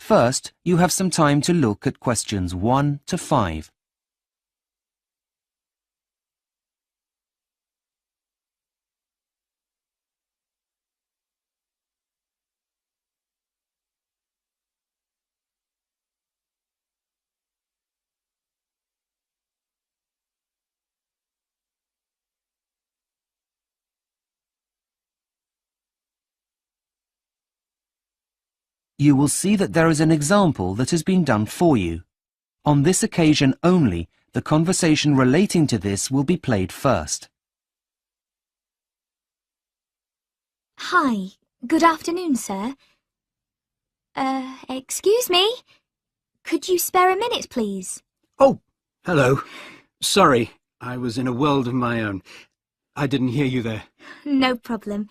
First, you have some time to look at questions 1 to 5. You will see that there is an example that has been done for you. On this occasion only, the conversation relating to this will be played first. Hi, good afternoon, sir. Excuse me? Could you spare a minute, please? Oh, hello. Sorry, I was in a world of my own. I didn't hear you there. No problem.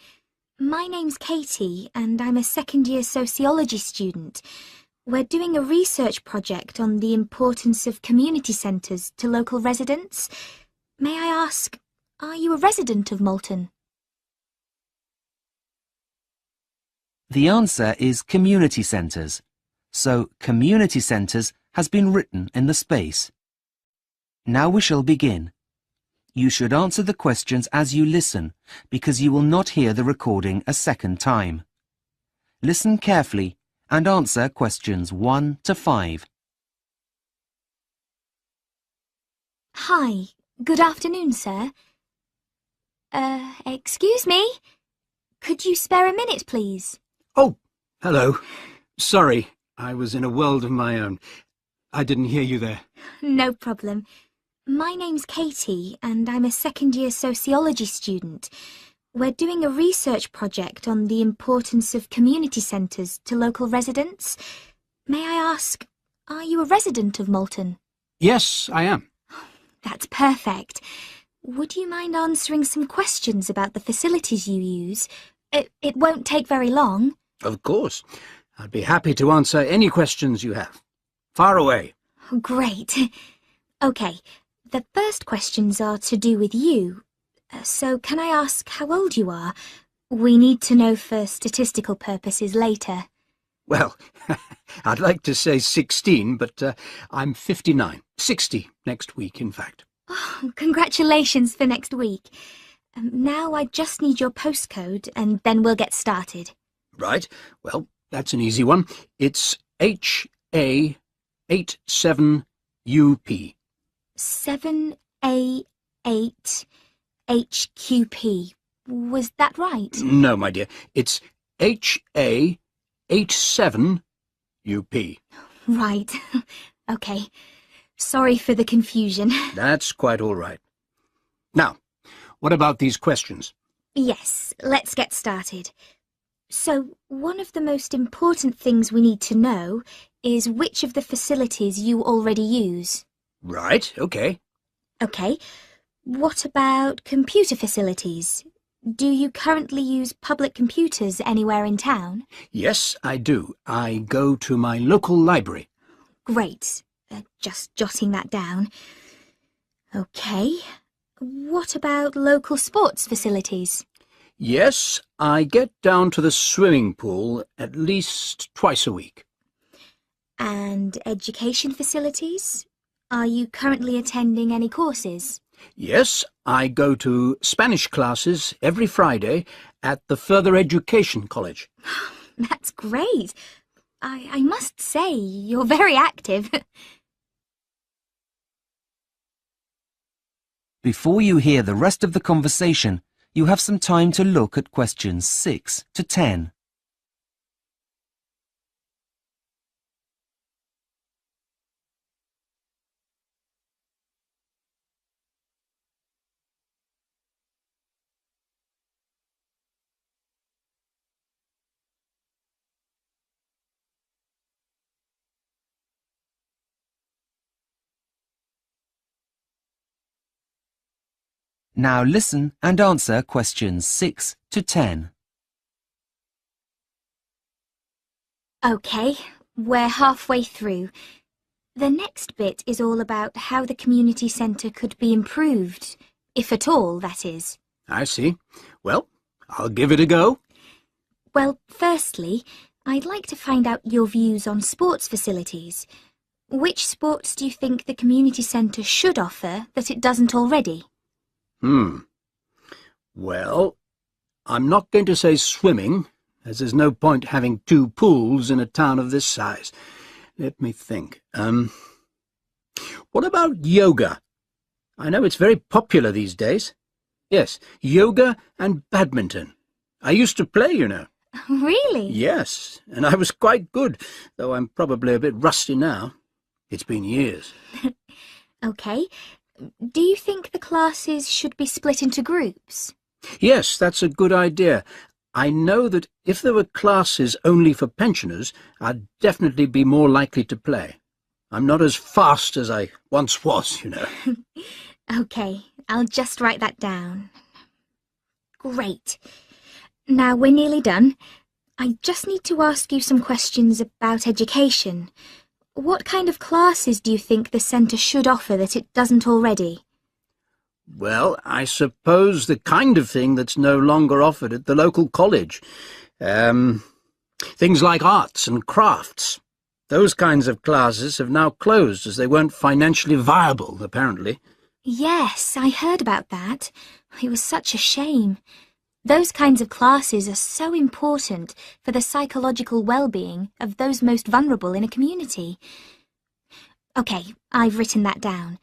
My name's Katie, and I'm a second-year sociology student. We're doing a research project on the importance of community centres to local residents. May I ask, are you a resident of Malton? The answer is community centres. So, community centres has been written in the space. Now we shall begin. You should answer the questions as you listen, because you will not hear the recording a second time. Listen carefully and answer questions 1 to 5. Hi, good afternoon, sir. Excuse me? Could you spare a minute, please? Oh, hello. Sorry, I was in a world of my own. I didn't hear you there. No problem. My name's Katie, and I'm a second-year sociology student. We're doing a research project on the importance of community centres to local residents. May I ask, are you a resident of Malton? Yes, I am. That's perfect. Would you mind answering some questions about the facilities you use? It won't take very long. Of course. I'd be happy to answer any questions you have. Far away. Great. OK, the first questions are to do with you. So can I ask how old you are? We need to know for statistical purposes later. Well, I'd like to say 16, but I'm 59. 60 next week, in fact. Oh, congratulations for next week. Now I just need your postcode and then we'll get started. Right. Well, that's an easy one. It's HA87UP. 7A8 HQP. Was that right? No, my dear. It's HA87UP. Right. OK. Sorry for the confusion. That's quite all right. Now, what about these questions? Yes, let's get started. So, one of the most important things we need to know is which of the facilities you already use. Right, OK. OK. What about computer facilities? Do you currently use public computers anywhere in town? Yes, I do. I go to my local library. Great. Just jotting that down. OK. What about local sports facilities? Yes, I get down to the swimming pool at least twice a week. And education facilities? Are you currently attending any courses? Yes, I go to Spanish classes every Friday at the Further Education College. That's great. I must say, you're very active. Before you hear the rest of the conversation, you have some time to look at questions 6 to 10. Now listen and answer questions 6 to 10. OK, we're halfway through. The next bit is all about how the community centre could be improved, if at all, that is. I see. Well, I'll give it a go. Well, firstly, I'd like to find out your views on sports facilities. Which sports do you think the community centre should offer that it doesn't already? Well, I'm not going to say swimming, as there's no point having 2 pools in a town of this size. Let me think. What about yoga? I know it's very popular these days. Yes, yoga and badminton. I used to play, you know. Really? Yes, and I was quite good, though I'm probably a bit rusty now. It's been years. OK. Do you think the classes should be split into groups? Yes, that's a good idea. I know that if there were classes only for pensioners, I'd definitely be more likely to play. I'm not as fast as I once was, you know. OK, I'll just write that down. Great. Now we're nearly done. I just need to ask you some questions about education. What kind of classes do you think the centre should offer that it doesn't already? Well, I suppose the kind of thing that's no longer offered at the local college. Things like arts and crafts. Those kinds of classes have now closed as they weren't financially viable, apparently. Yes, I heard about that. It was such a shame. Those kinds of classes are so important for the psychological well-being of those most vulnerable in a community. OK, I've written that down.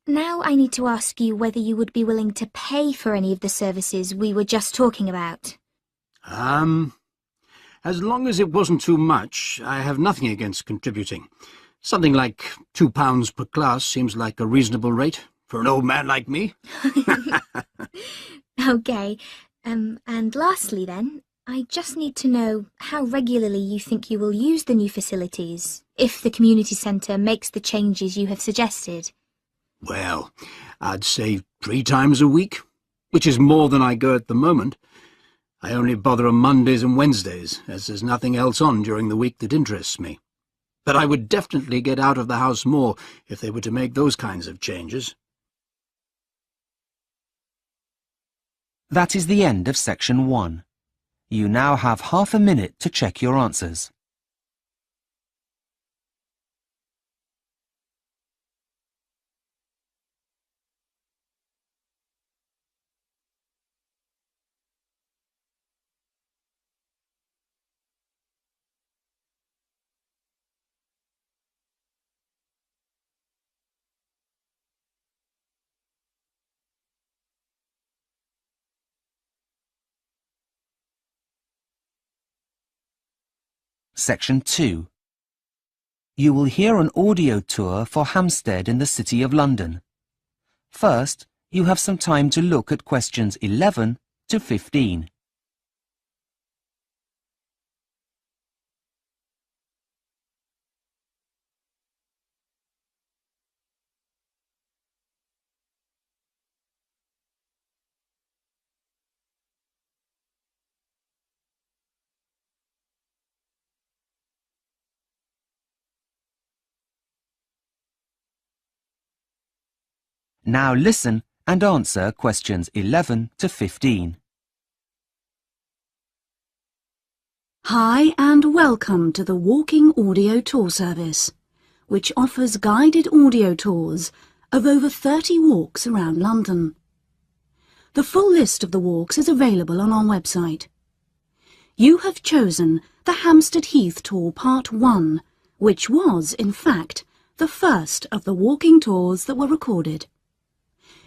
Now I need to ask you whether you would be willing to pay for any of the services we were just talking about. As long as it wasn't too much, I have nothing against contributing. Something like £2 per class seems like a reasonable rate for an old man like me. OK. And lastly then, I just need to know how regularly you think you will use the new facilities, if the community centre makes the changes you have suggested. Well, I'd say 3 times a week, which is more than I go at the moment. I only bother on Mondays and Wednesdays, as there's nothing else on during the week that interests me. But I would definitely get out of the house more if they were to make those kinds of changes. That is the end of section 1. You now have half a minute to check your answers. Section 2. You will hear an audio tour for Hampstead in the City of London. First, you have some time to look at questions 11 to 15. Now listen and answer questions 11 to 15. Hi and welcome to the Walking Audio Tour Service, which offers guided audio tours of over 30 walks around London. The full list of the walks is available on our website. You have chosen the Hampstead Heath Tour Part 1, which was, in fact, the first of the walking tours that were recorded.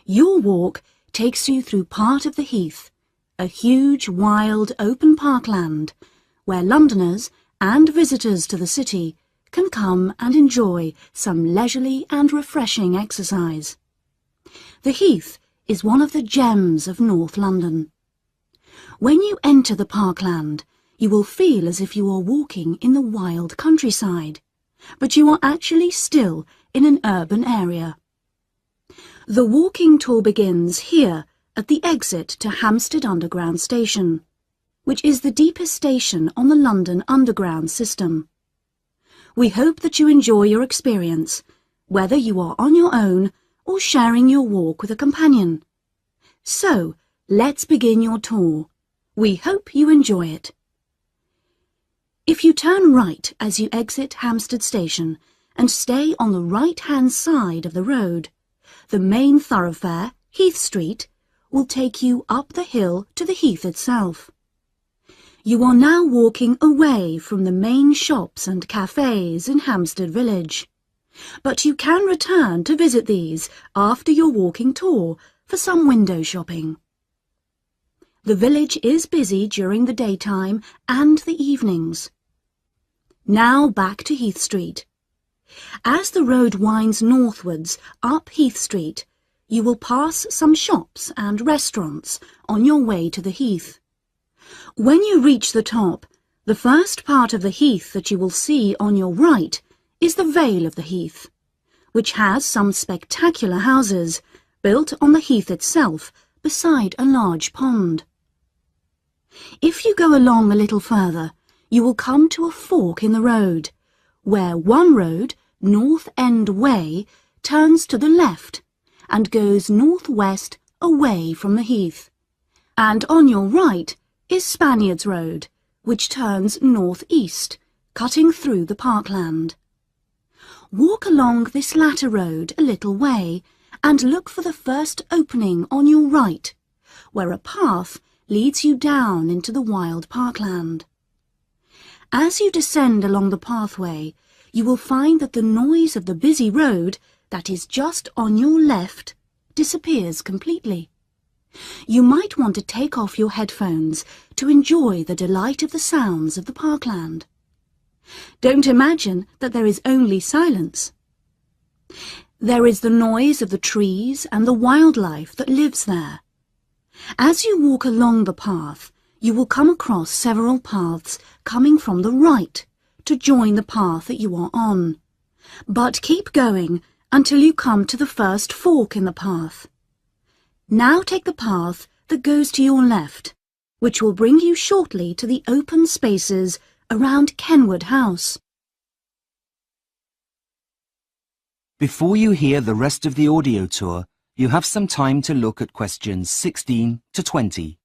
Your walk takes you through part of the Heath, a huge, wild, open parkland, where Londoners and visitors to the city can come and enjoy some leisurely and refreshing exercise. The Heath is one of the gems of North London. When you enter the parkland, you will feel as if you are walking in the wild countryside, but you are actually still in an urban area. The walking tour begins here at the exit to Hampstead Underground Station, which is the deepest station on the London Underground system. We hope that you enjoy your experience, whether you are on your own or sharing your walk with a companion. So, let's begin your tour. We hope you enjoy it. If you turn right as you exit Hampstead Station and stay on the right-hand side of the road, the main thoroughfare, Heath Street, will take you up the hill to the heath itself. You are now walking away from the main shops and cafes in Hampstead Village, but you can return to visit these after your walking tour for some window shopping. The village is busy during the daytime and the evenings. Now back to Heath Street. As the road winds northwards up Heath Street, you will pass some shops and restaurants on your way to the heath. When you reach the top, the first part of the heath that you will see on your right is the Vale of the Heath, which has some spectacular houses built on the heath itself beside a large pond. If you go along a little further, you will come to a fork in the road, where one road, North End Way, turns to the left and goes northwest away from the heath. And on your right is Spaniards Road, which turns northeast, cutting through the parkland. Walk along this latter road a little way and look for the first opening on your right, where a path leads you down into the wild parkland. As you descend along the pathway, you will find that the noise of the busy road that is just on your left disappears completely. You might want to take off your headphones to enjoy the delight of the sounds of the parkland. Don't imagine that there is only silence. There is the noise of the trees and the wildlife that lives there. As you walk along the path, you will come across several paths coming from the right to join the path that you are on. But keep going until you come to the first fork in the path. Now take the path that goes to your left, which will bring you shortly to the open spaces around Kenwood House. Before you hear the rest of the audio tour, you have some time to look at questions 16 to 20.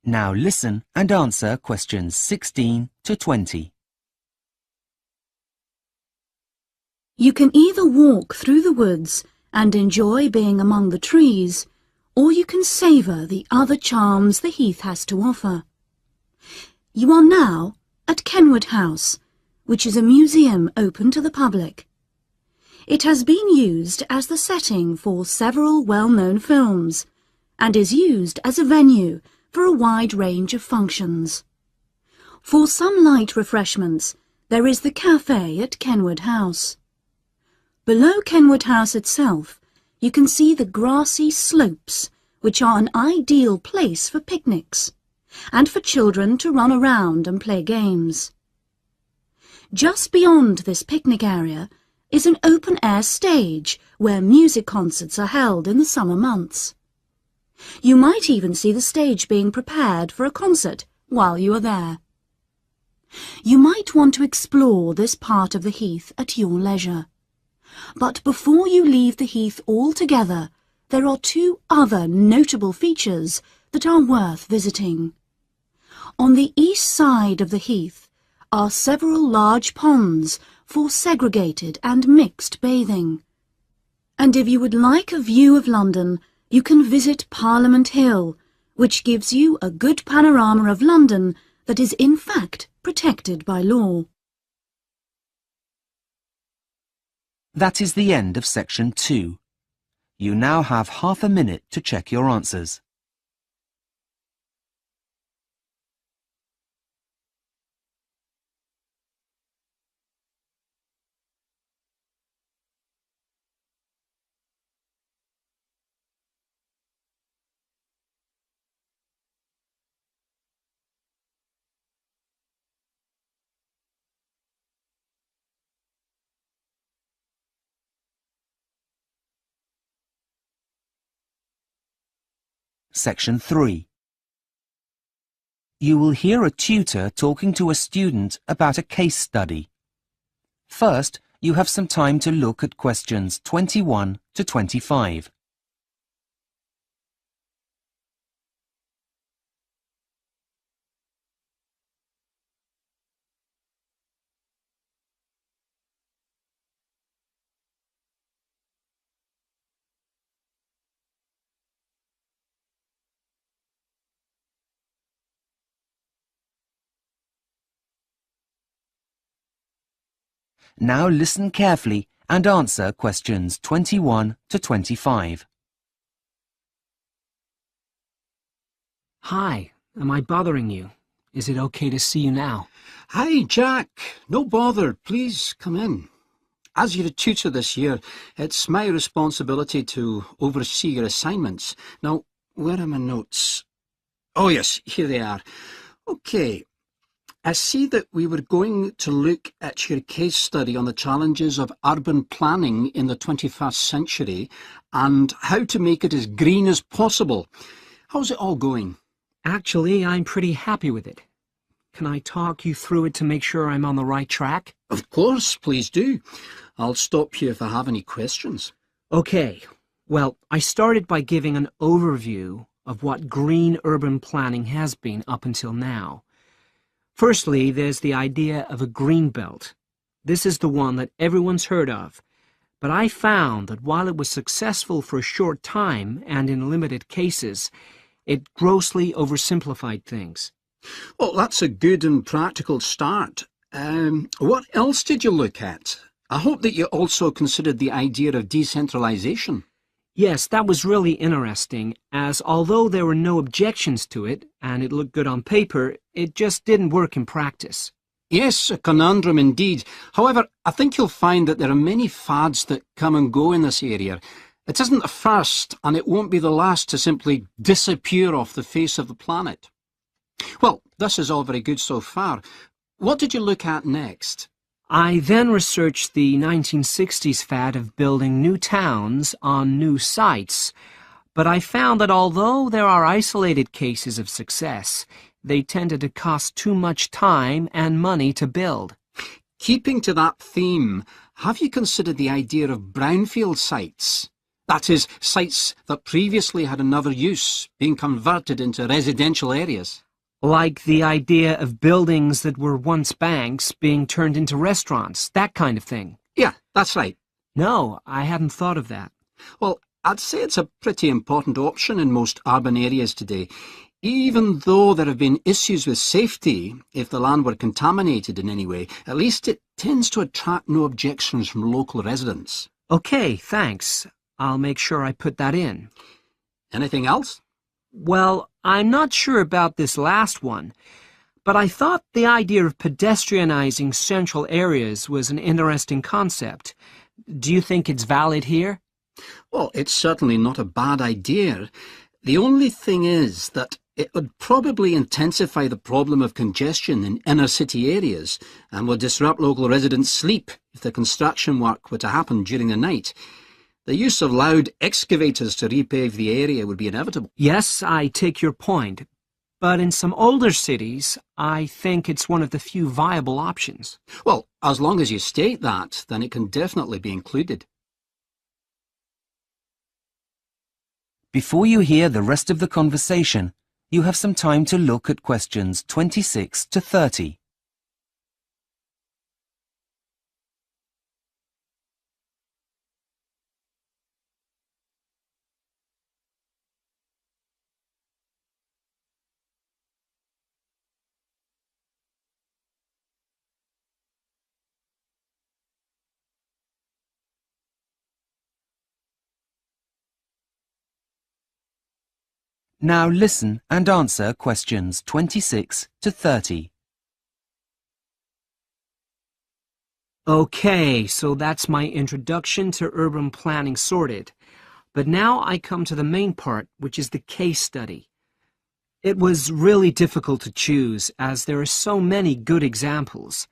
Now listen and answer questions 16 to 20. You can either walk through the woods and enjoy being among the trees, or you can savour the other charms the heath has to offer. You are now at Kenwood House, which is a museum open to the public. It has been used as the setting for several well-known films, and is used as a venue for a wide range of functions. For some light refreshments, there is the cafe at Kenwood House. Below Kenwood House itself, you can see the grassy slopes, which are an ideal place for picnics, and for children to run around and play games. Just beyond this picnic area is an open-air stage where music concerts are held in the summer months. You might even see the stage being prepared for a concert while you are there. You might want to explore this part of the heath at your leisure. But before you leave the heath altogether, there are two other notable features that are worth visiting. On the east side of the heath are several large ponds for segregated and mixed bathing. And if you would like a view of London, you can visit Parliament Hill, which gives you a good panorama of London that is in fact protected by law. That is the end of section 2. You now have half a minute to check your answers. Section 3. You will hear a tutor talking to a student about a case study. First, you have some time to look at questions 21 to 25. Now listen carefully and answer questions 21 to 25. Hi, am I bothering you? Is it okay to see you now? Hi, Jack. No bother. Please come in. As you're a tutor this year, it's my responsibility to oversee your assignments. Now, where are my notes? Oh, yes, here they are. Okay. I see that we were going to look at your case study on the challenges of urban planning in the 21st century and how to make it as green as possible. How's it all going? Actually, I'm pretty happy with it. Can I talk you through it to make sure I'm on the right track? Of course, please do. I'll stop you if I have any questions. Okay. Well, I started by giving an overview of what green urban planning has been up until now. Firstly, there's the idea of a green belt. This is the one that everyone's heard of. But I found that while it was successful for a short time and in limited cases, it grossly oversimplified things. Well, that's a good and practical start. What else did you look at? I hope that you also considered the idea of decentralization. Yes, that was really interesting, as although there were no objections to it, and it looked good on paper, it just didn't work in practice. Yes, a conundrum indeed. However, I think you'll find that there are many fads that come and go in this area. It isn't the first, and it won't be the last to simply disappear off the face of the planet. Well, this is all very good so far. What did you look at next? I then researched the 1960s fad of building new towns on new sites, but I found that although there are isolated cases of success, they tended to cost too much time and money to build. Keeping to that theme, have you considered the idea of brownfield sites? That is, sites that previously had another use, being converted into residential areas. Like the idea of buildings that were once banks being turned into restaurants, that kind of thing. Yeah, that's right. No, I hadn't thought of that. Well, I'd say it's a pretty important option in most urban areas today. Even though there have been issues with safety, if the land were contaminated in any way, at least it tends to attract no objections from local residents. Okay, thanks. I'll make sure I put that in. Anything else? Well, I'm not sure about this last one, but I thought the idea of pedestrianizing central areas was an interesting concept. Do you think it's valid here? Well, it's certainly not a bad idea. The only thing is that it would probably intensify the problem of congestion in inner city areas and would disrupt local residents' sleep if the construction work were to happen during the night. The use of loud excavators to repave the area would be inevitable. Yes, I take your point, but in some older cities, I think it's one of the few viable options. Well, as long as you state that, then it can definitely be included. Before you hear the rest of the conversation, you have some time to look at questions 26 to 30. Now listen and answer questions 26 to 30. Okay, so that's my introduction to urban planning sorted. But now I come to the main part, which is the case study. It was really difficult to choose, as there are so many good examples.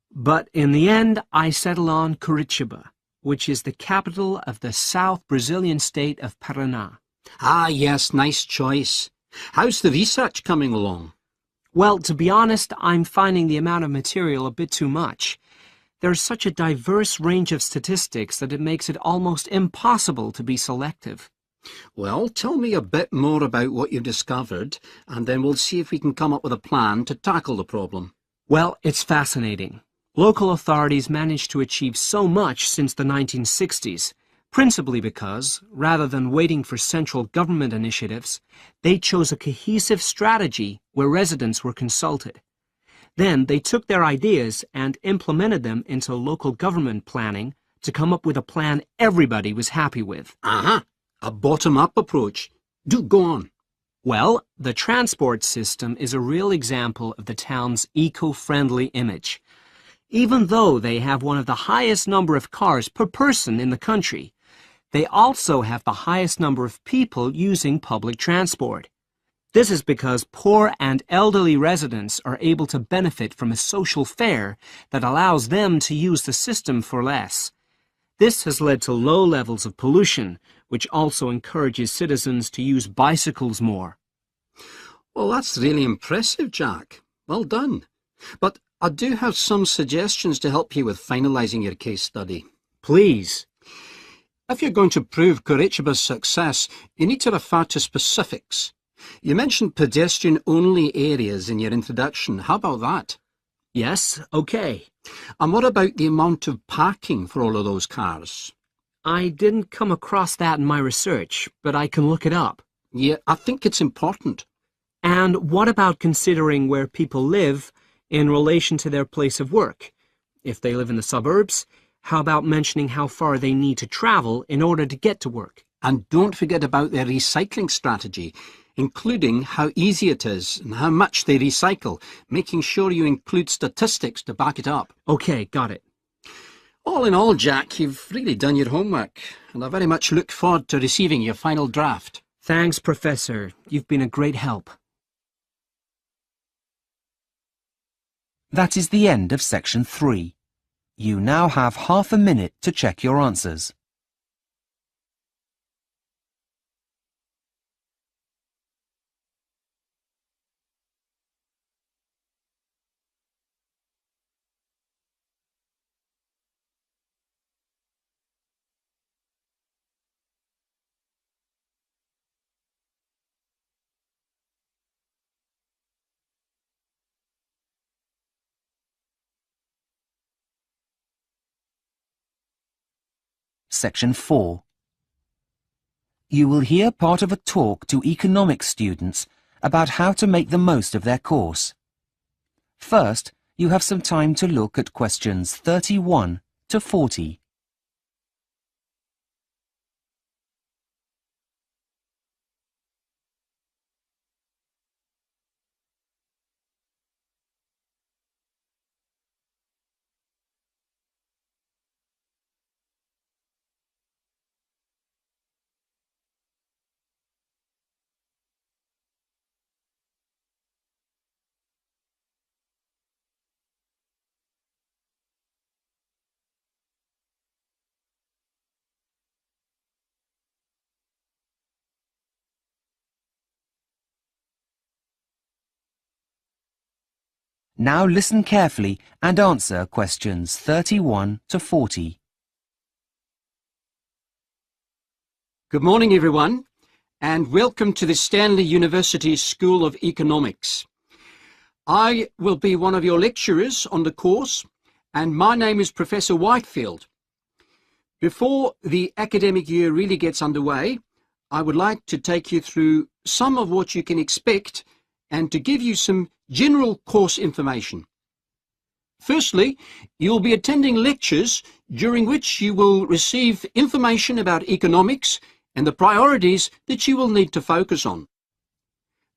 But in the end, I settled on Curitiba, which is the capital of the South Brazilian state of Paraná. Ah, yes, nice choice. How's the research coming along? Well, to be honest, I'm finding the amount of material a bit too much. There's such a diverse range of statistics that it makes it almost impossible to be selective. Well, tell me a bit more about what you've discovered, and then we'll see if we can come up with a plan to tackle the problem. Well, it's fascinating. Local authorities managed to achieve so much since the 1960s, principally because, rather than waiting for central government initiatives, they chose a cohesive strategy where residents were consulted. Then they took their ideas and implemented them into local government planning to come up with a plan everybody was happy with. Aha, a bottom-up approach. Do go on. Well, the transport system is a real example of the town's eco-friendly image. Even though they have one of the highest number of cars per person in the country, they also have the highest number of people using public transport. This is because poor and elderly residents are able to benefit from a social fare that allows them to use the system for less. This has led to low levels of pollution, which also encourages citizens to use bicycles more. Well, that's really impressive, Jack. Well done. But I do have some suggestions to help you with finalising your case study. Please. If you're going to prove Curitiba's success, you need to refer to specifics. You mentioned pedestrian-only areas in your introduction. How about that? Yes, okay. And what about the amount of parking for all of those cars? I didn't come across that in my research, but I can look it up. Yeah, I think it's important. And what about considering where people live in relation to their place of work? If they live in the suburbs, how about mentioning how far they need to travel in order to get to work? And don't forget about their recycling strategy, including how easy it is and how much they recycle, making sure you include statistics to back it up. Okay, got it. All in all, Jack, you've really done your homework, and I very much look forward to receiving your final draft. Thanks, Professor. You've been a great help. That is the end of section 3. You now have half a minute to check your answers. Section 4. You will hear part of a talk to economics students about how to make the most of their course. First, you have some time to look at questions 31 to 40. Now listen carefully and answer questions 31 to 40. Good morning, everyone, and welcome to the Stanley University School of Economics. I will be one of your lecturers on the course, and my name is Professor Whitefield. Before the academic year really gets underway, I would like to take you through some of what you can expect and to give you some general course information. Firstly, you'll be attending lectures during which you will receive information about economics and the priorities that you will need to focus on.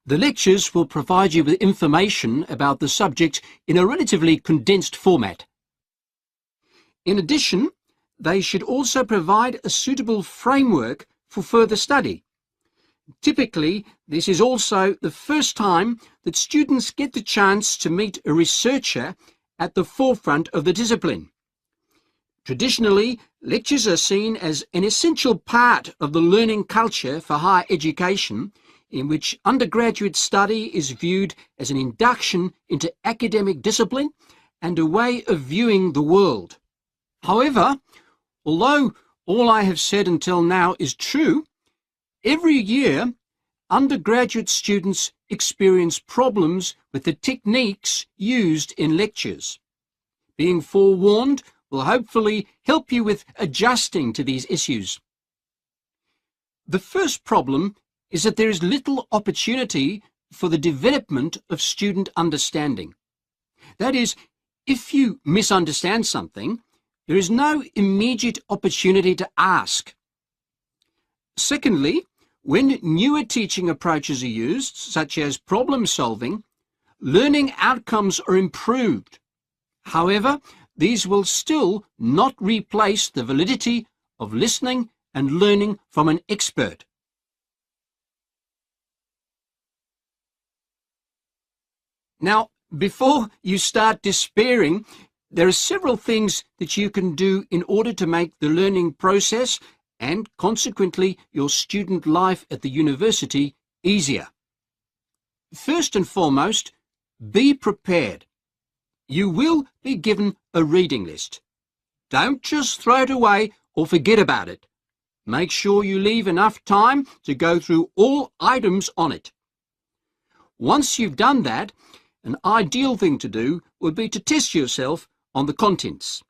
The lectures will provide you with information about the subject in a relatively condensed format. In addition, they should also provide a suitable framework for further study. Typically, this is also the first time that students get the chance to meet a researcher at the forefront of the discipline. Traditionally, lectures are seen as an essential part of the learning culture for higher education, in which undergraduate study is viewed as an induction into academic discipline and a way of viewing the world. However, although all I have said until now is true, every year undergraduate students experience problems with the techniques used in lectures. Being forewarned will hopefully help you with adjusting to these issues. The first problem is that there is little opportunity for the development of student understanding. That is, if you misunderstand something, there is no immediate opportunity to ask. Secondly, when newer teaching approaches are used, such as problem solving, learning outcomes are improved. However, these will still not replace the validity of listening and learning from an expert. Now, before you start despairing, there are several things that you can do in order to make the learning process and consequently your student life at the university easier. First and foremost, be prepared. You will be given a reading list. Don't just throw it away or forget about it. Make sure you leave enough time to go through all items on it. Once you've done that, an ideal thing to do would be to test yourself on the contents.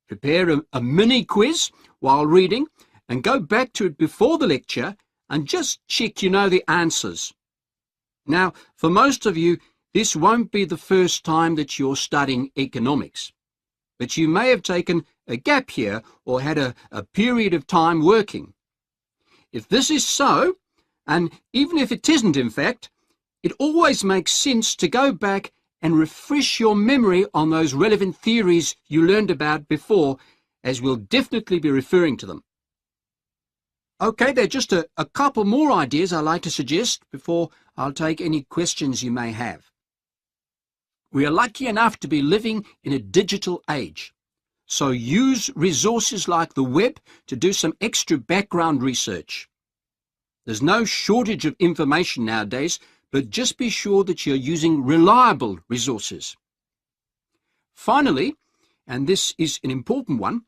Prepare a mini quiz while reading and go back to it before the lecture and just check you know the answers. Now, for most of you, this won't be the first time that you're studying economics, but you may have taken a gap year or had a period of time working. If this is so, and even if it isn't in fact, it always makes sense to go back and refresh your memory on those relevant theories you learned about before, as we'll definitely be referring to them. Okay, there are just a couple more ideas I'd like to suggest before I'll take any questions you may have. We are lucky enough to be living in a digital age, so use resources like the web to do some extra background research. There's no shortage of information nowadays, but just be sure that you're using reliable resources. Finally, and this is an important one,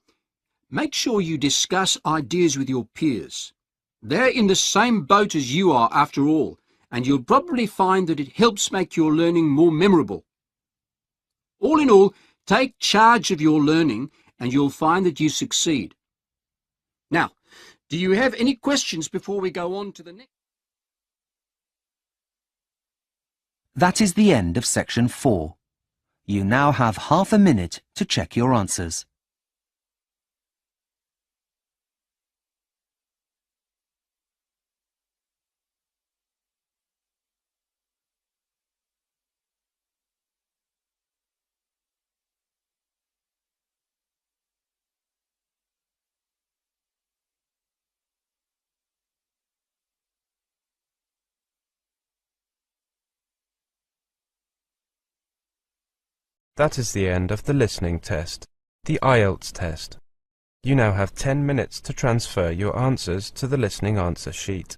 make sure you discuss ideas with your peers. They're in the same boat as you are after all, and you'll probably find that it helps make your learning more memorable. All in all, take charge of your learning and you'll find that you succeed. Now, do you have any questions before we go on to the next? That is the end of section 4. You now have half a minute to check your answers. That is the end of the listening test, the Ielts test. You now have 10 minutes to transfer your answers to the listening answer sheet.